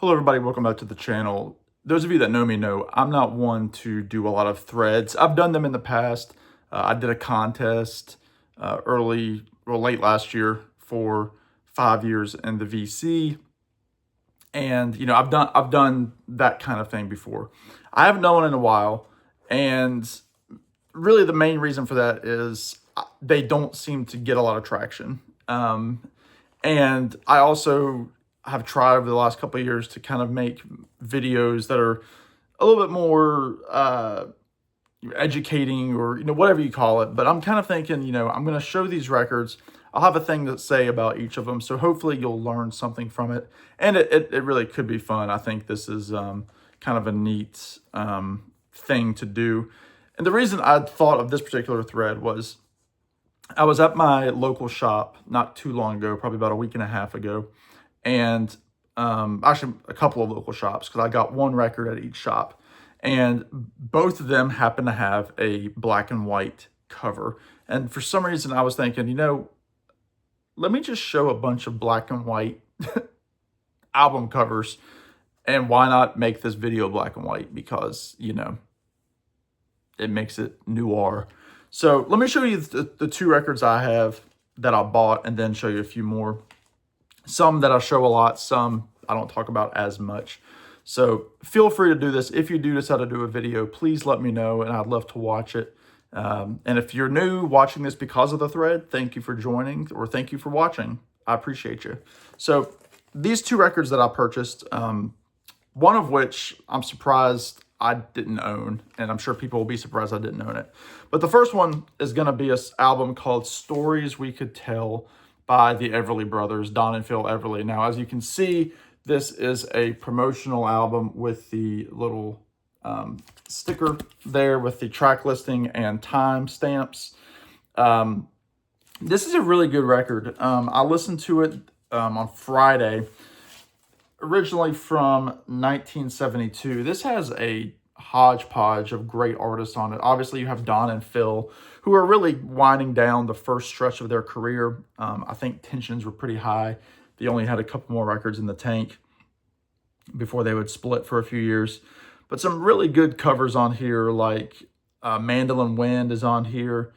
Hello everybody, welcome back to the channel. Those of you that know me know I'm not one to do a lot of threads. I've done them in the past. I did a contest late last year for 5 years in the VC. And I've done that kind of thing before. I haven't done one in a while, and really the main reason for that is they don't seem to get a lot of traction. And I also have tried over the last couple of years to kind of make videos that are a little bit more educating, or whatever you call it. But I'm kind of thinking, I'm going to show these records. I'll have a thing to say about each of them, so hopefully you'll learn something from it, and it really could be fun. I think this is kind of a neat thing to do. And the reason I thought of this particular thread was I was at my local shop not too long ago, probably about a week and a half ago, and actually a couple of local shops, because I got one record at each shop, and both of them happen to have a black and white cover. And for some reason I was thinking, let me just show a bunch of black and white album covers, and why not make this video black and white, because it makes it noir. So let me show you the two records I have that I bought, and then show you a few more. Some that I show a lot, some I don't talk about as much. So feel free to do this. If you do decide to do a video, please let me know, and I'd love to watch it. And if you're new watching this because of the thread, thank you for joining, or thank you for watching. I appreciate you. So these two records that I purchased, one of which I'm surprised I didn't own, and I'm sure people will be surprised I didn't own it. But the first one is going to be an album called Stories We Could Tell by the Everly Brothers, Don and Phil Everly. Now, as you can see, this is a promotional album with the little sticker there with the track listing and time stamps. This is a really good record. I listened to it on Friday, originally from 1972. This has a hodgepodge of great artists on it. Obviously, you have Don and Phil, who are really winding down the first stretch of their career. I think tensions were pretty high. They only had a couple more records in the tank before they would split for a few years. But some really good covers on here, like Mandolin Wind is on here.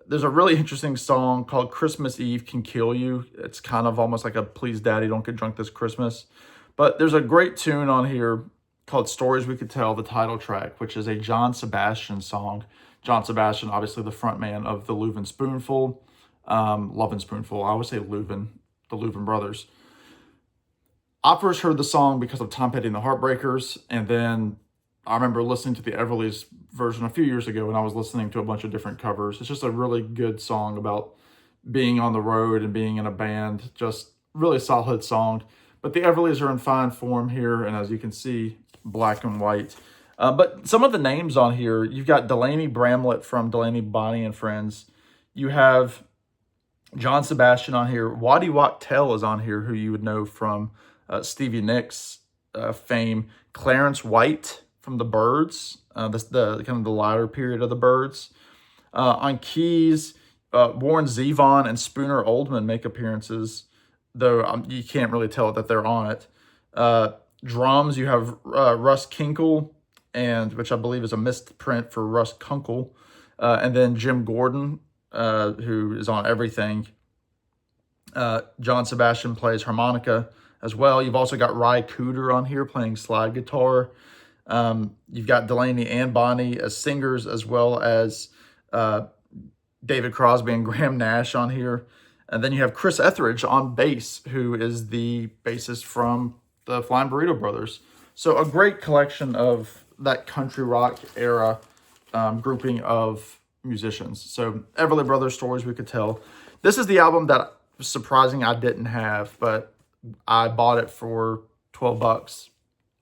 There's a really interesting song called Christmas Eve Can Kill You. It's kind of almost like a Please Daddy Don't Get Drunk This Christmas. But there's a great tune on here called Stories We Could Tell, the title track, which is a John Sebastian song. John Sebastian, obviously the front man of the Louvin Spoonful, Lovin' Spoonful. I always say Louvin, the Louvin Brothers. I first heard the song because of Tom Petty and the Heartbreakers, and then I remember listening to the Everly's version a few years ago, and I was listening to a bunch of different covers. It's just a really good song about being on the road and being in a band. Just really solid song. But the Everlys are in fine form here, and as you can see, black and white. But some of the names on here, you've got Delaney Bramlett from Delaney, Bonnie and Friends. You have John Sebastian on here. Waddy Wachtel is on here, who you would know from Stevie Nicks fame. Clarence White from the Byrds, the kind of the latter period of the Byrds. On keys, Warren Zevon and Spooner Oldham make appearances, though you can't really tell that they're on it. Drums, you have Russ Kinkle, which I believe is a misprint for Russ Kunkel, and then Jim Gordon, who is on everything. John Sebastian plays harmonica as well. You've also got Ry Cooder on here playing slide guitar. You've got Delaney and Bonnie as singers, as well as David Crosby and Graham Nash on here. And then you have Chris Etheridge on bass, who is the bassist from the Flying Burrito Brothers. So a great collection of that country rock era grouping of musicians. So Everly Brothers, Stories We Could Tell. This is the album that was surprising I didn't have, but I bought it for 12 bucks.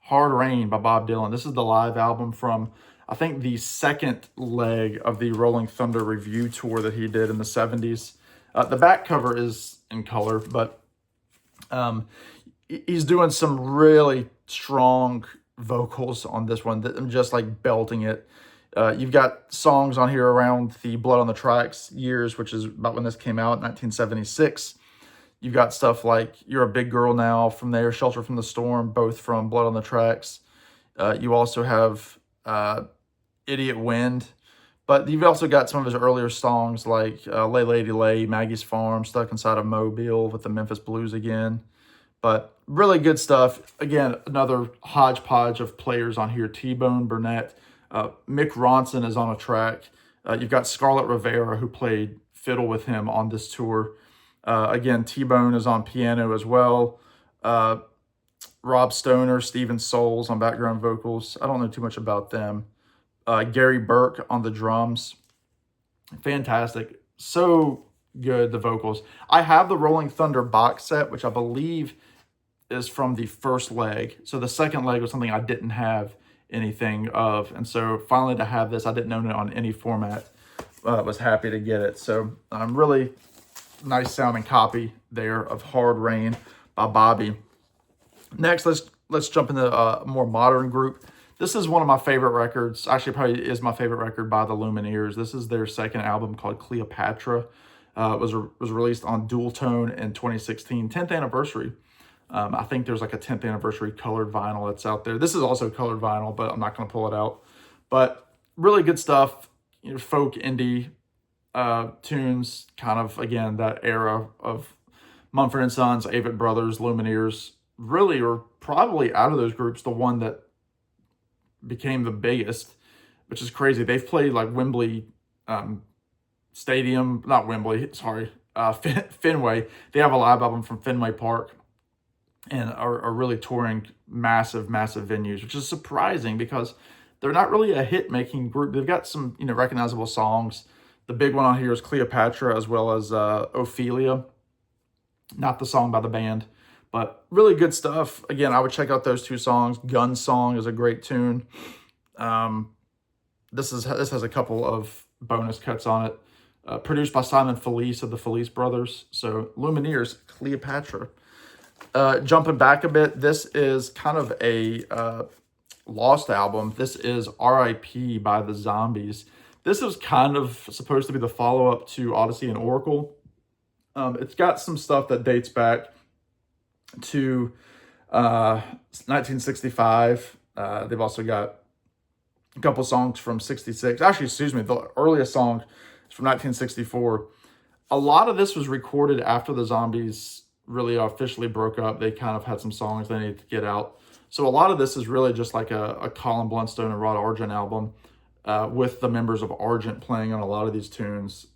Hard Rain by Bob Dylan. This is the live album from, I think, the second leg of the Rolling Thunder Review tour that he did in the 70s. The back cover is in color, but he's doing some really strong vocals on this one. I'm just like belting it. You've got songs on here around the Blood on the Tracks years, which is about when this came out, 1976. You've got stuff like You're a Big Girl Now from there, Shelter from the Storm, both from Blood on the Tracks. You also have Idiot Wind. But you've also got some of his earlier songs like Lay Lady Lay, Maggie's Farm, Stuck Inside a Mobile with the Memphis Blues again. But really good stuff. Again, another hodgepodge of players on here. T-Bone Burnett. Mick Ronson is on a track. You've got Scarlett Rivera, who played fiddle with him on this tour. Again, T-Bone is on piano as well. Rob Stoner, Steven Souls on background vocals. I don't know too much about them. Gary Burke on the drums. Fantastic. So good, the vocals. I have the Rolling Thunder box set, which I believe is from the first leg. So the second leg was something I didn't have anything of. And so finally to have this, I didn't own it on any format. Was happy to get it. So really nice sounding copy there of Hard Rain by Bobby. Next, let's jump into a more modern group. This is one of my favorite records. Actually, probably is my favorite record by the Lumineers. This is their second album called Cleopatra. It was released on Dual Tone in 2016, 10th anniversary. I think there's like a 10th anniversary colored vinyl that's out there. This is also colored vinyl, but I'm not going to pull it out. But really good stuff. You know, folk indie tunes, kind of, again, that era of Mumford & Sons, Avett Brothers, Lumineers. Really, or probably out of those groups, the one that became the biggest, which is crazy. They've played like Wembley Stadium, not Wembley, sorry, Fenway. They have a live album from Fenway Park and are really touring massive venues, which is surprising because they're not really a hit-making group. They've got some, recognizable songs. The big one on here is Cleopatra, as well as Ophelia, not the song by the band. But really good stuff. Again, I would check out those two songs. Gun Song is a great tune. This has a couple of bonus cuts on it. Produced by Simon Felice of the Felice Brothers. So Lumineers, Cleopatra. Jumping back a bit, this is kind of a lost album. This is R.I.P. by the Zombies. This is kind of supposed to be the follow-up to Odyssey and Oracle. It's got some stuff that dates back to 1965. They've also got a couple songs from 66. Actually, excuse me, the earliest song is from 1964. A lot of this was recorded after the Zombies really officially broke up. They kind of had some songs they needed to get out. So a lot of this is really just like a Colin Blunstone and Rod Argent album with the members of Argent playing on a lot of these tunes.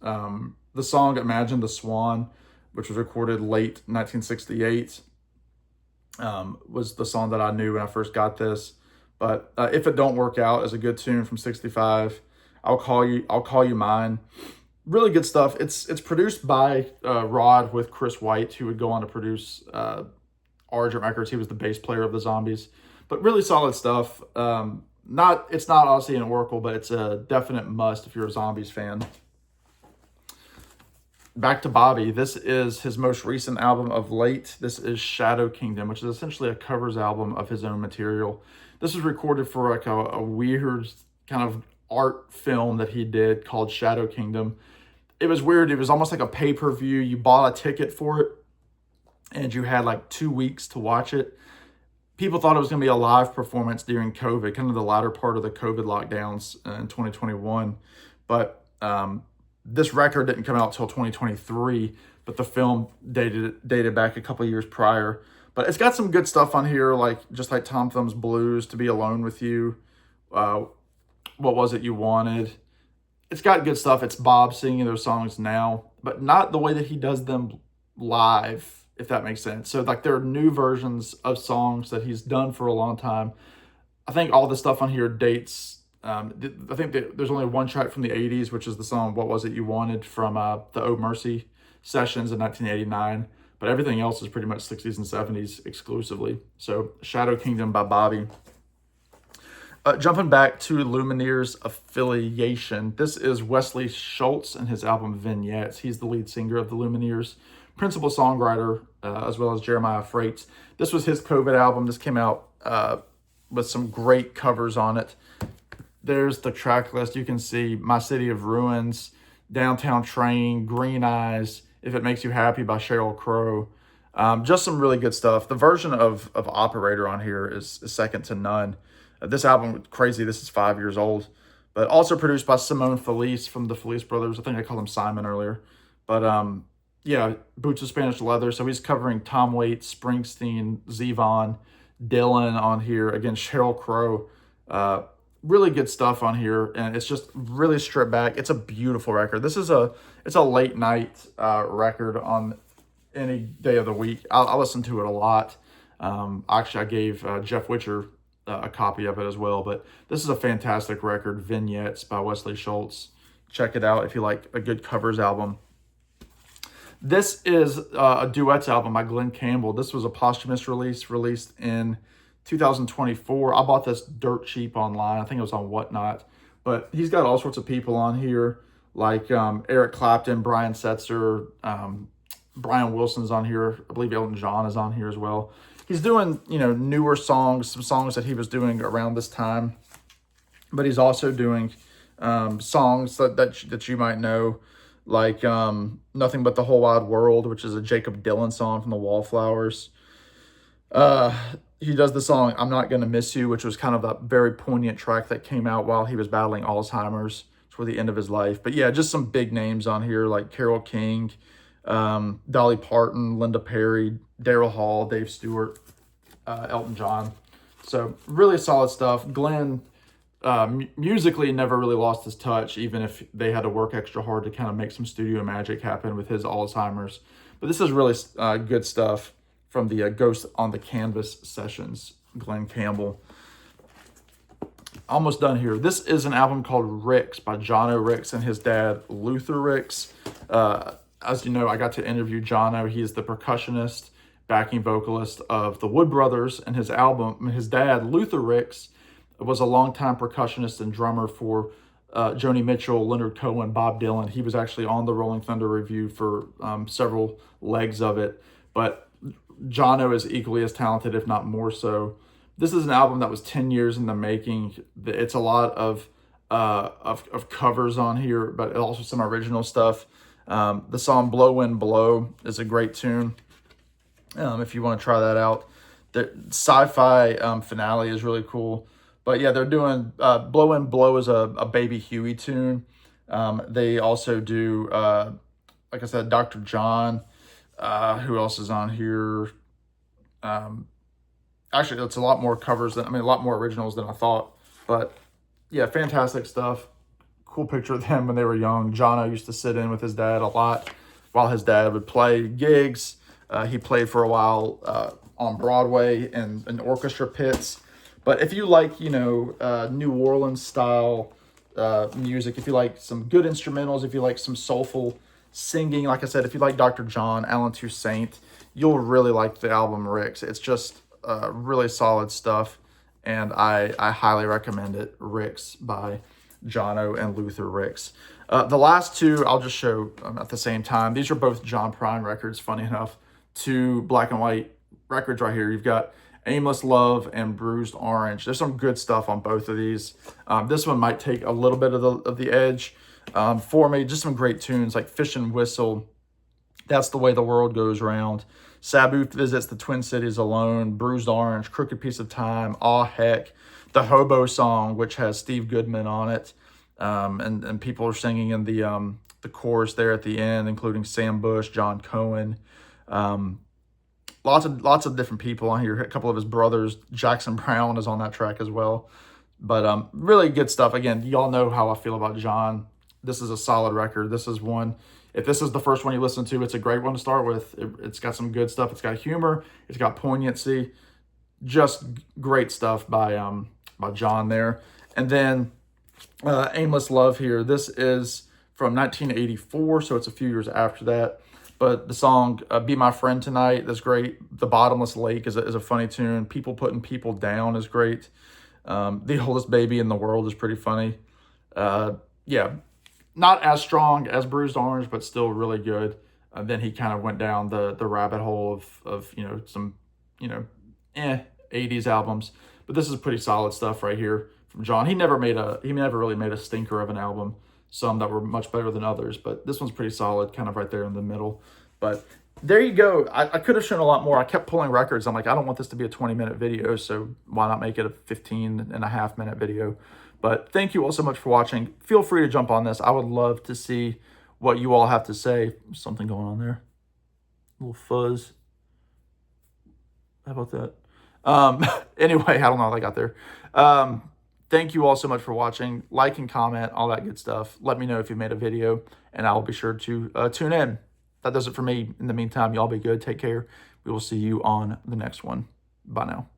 The song Imagine the Swan, which was recorded late 1968, was the song that I knew when I first got this. But If It Don't Work Out is a good tune from 65. I'll Call You Mine. Really good stuff. It's produced by Rod with Chris White, who would go on to produce Argent Records. He was the bass player of the Zombies. But really solid stuff. It's not Odyssey and Oracle, but it's a definite must if you're a Zombies fan. Back to Bobby. This is his most recent album of late. This is Shadow Kingdom, which is essentially a covers album of his own material. This was recorded for like a weird kind of art film that he did called Shadow Kingdom. It was weird. It was almost like a pay-per-view. You bought a ticket for it, and you had like 2 weeks to watch it. People thought it was going to be a live performance during COVID, kind of the latter part of the COVID lockdowns in 2021. But this record didn't come out until 2023, but the film dated back a couple of years prior. But it's got some good stuff on here, just like Tom Thumb's Blues, To Be Alone With You, What Was It You Wanted. It's got good stuff. It's Bob singing those songs now, but not the way that he does them live, if that makes sense. So like there are new versions of songs that he's done for a long time. I think all the stuff on here dates. I think that there's only one track from the 80s, which is the song What Was It You Wanted from the Oh Mercy sessions in 1989. But everything else is pretty much 60s and 70s exclusively. So Shadow Kingdom by Bobby. Jumping back to Lumineers affiliation, this is Wesley Schultz and his album Vignettes. He's the lead singer of the Lumineers, principal songwriter, as well as Jeremiah Freites. This was his COVID album. This came out with some great covers on it. There's the track list. You can see My City of Ruins, Downtown Train, Green Eyes, If It Makes You Happy by Sheryl Crow. Just some really good stuff. The version of Operator on here is second to none. This album, crazy, this is 5 years old. But also produced by Simone Felice from the Felice Brothers. I think I called him Simon earlier. But yeah, Boots of Spanish Leather. So he's covering Tom Waits, Springsteen, Zevon, Dylan on here. Again, Sheryl Crow. Really good stuff on here, and it's just really stripped back. It's a beautiful record. It's a late night record on any day of the week. I listen to it a lot. Actually, I gave Jeff Witcher a copy of it as well. But this is a fantastic record, Vignettes by Wesley Schultz. Check it out if you like a good covers album. This is a duets album by Glenn Campbell. This was a posthumous release, released in 2024. I bought this dirt cheap online. I think it was on Whatnot. But he's got all sorts of people on here, like Eric Clapton, Brian Setzer, Brian Wilson's on here. I believe Elton John is on here as well. He's doing, newer songs, some songs that he was doing around this time. But he's also doing songs that you might know, like Nothing But the Whole Wide World, which is a Jacob Dylan song from the Wallflowers. He does the song I'm Not Gonna Miss You, which was kind of a very poignant track that came out while he was battling Alzheimer's toward the end of his life. But yeah, just some big names on here like Carole King, Dolly Parton, Linda Perry, Daryl Hall, Dave Stewart, Elton John. So really solid stuff. Glenn musically never really lost his touch, even if they had to work extra hard to kind of make some studio magic happen with his Alzheimer's. But this is really good stuff from the Ghost on the Canvas sessions, Glenn Campbell. Almost done here. This is an album called Ricks by Jono Ricks and his dad, Luther Ricks. As you know, I got to interview Jono. He is the percussionist, backing vocalist of the Wood Brothers, and his dad, Luther Ricks, was a longtime percussionist and drummer for Joni Mitchell, Leonard Cohen, Bob Dylan. He was actually on the Rolling Thunder Review for several legs of it. But Jono is equally as talented, if not more so. This is an album that was 10 years in the making. It's a lot of covers on here, but also some original stuff. The song Blow Wind Blow is a great tune if you want to try that out. The sci-fi finale is really cool. But yeah, they're doing Blow Wind Blow is a Baby Huey tune. They also do, like I said, Dr. John. Who else is on here? Actually, it's a lot more covers a lot more originals than I thought. But yeah, fantastic stuff. Cool picture of them when they were young. Jono used to sit in with his dad a lot while his dad would play gigs. He played for a while on Broadway and in orchestra pits. But if you like, New Orleans style music, if you like some good instrumentals, if you like some soulful singing, like I said, if you like Dr. John, Alan Toussaint, you'll really like the album Ricks. It's just really solid stuff, and I highly recommend it. Ricks by Jono and Luther Ricks. The last two I'll just show at the same time. These are both John Prine records, funny enough. Two black and white records right here. You've got Aimless Love and Bruised Orange. There's some good stuff on both of these. This one might take a little bit of the edge for me. Just some great tunes like Fish and Whistle, That's the Way the World Goes Round, Sabu Visits the Twin Cities Alone, Bruised Orange, Crooked Piece of Time, Aw Heck, the Hobo Song, which has Steve Goodman on it, and people are singing in the chorus there at the end, including Sam Bush, John Cohen. Lots of different people on here. A couple of his brothers, Jackson Browne, is on that track as well. But really good stuff. Again, y'all know how I feel about John. This is a solid record. This is one, if this is the first one you listen to, it's a great one to start with. It's got some good stuff. It's got humor. It's got poignancy. Just great stuff by John there. And then Aimless Love here. This is from 1984, so it's a few years after that. But the song Be My Friend Tonight is great. The Bottomless Lake is a funny tune. People Putting People Down is great. The Oldest Baby in the World is pretty funny. Yeah, not as strong as Bruised Orange, but still really good. Then he kind of went down the rabbit hole of some 80s albums. But this is pretty solid stuff right here from John. He never really made a stinker of an album. some that were much better than others, but this one's pretty solid, kind of right there in the middle. But there you go. I could have shown a lot more. I kept pulling records. I'm like, I don't want this to be a 20-minute video, so why not make it a 15.5-minute video? But thank you all so much for watching. Feel free to jump on this. I would love to see what you all have to say. Something going on there. A little fuzz. How about that? Anyway, I don't know how I got there. Thank you all so much for watching. Like and comment, all that good stuff. Let me know if you made a video, and I'll be sure to tune in. That does it for me. In the meantime, y'all be good. Take care. We will see you on the next one. Bye now.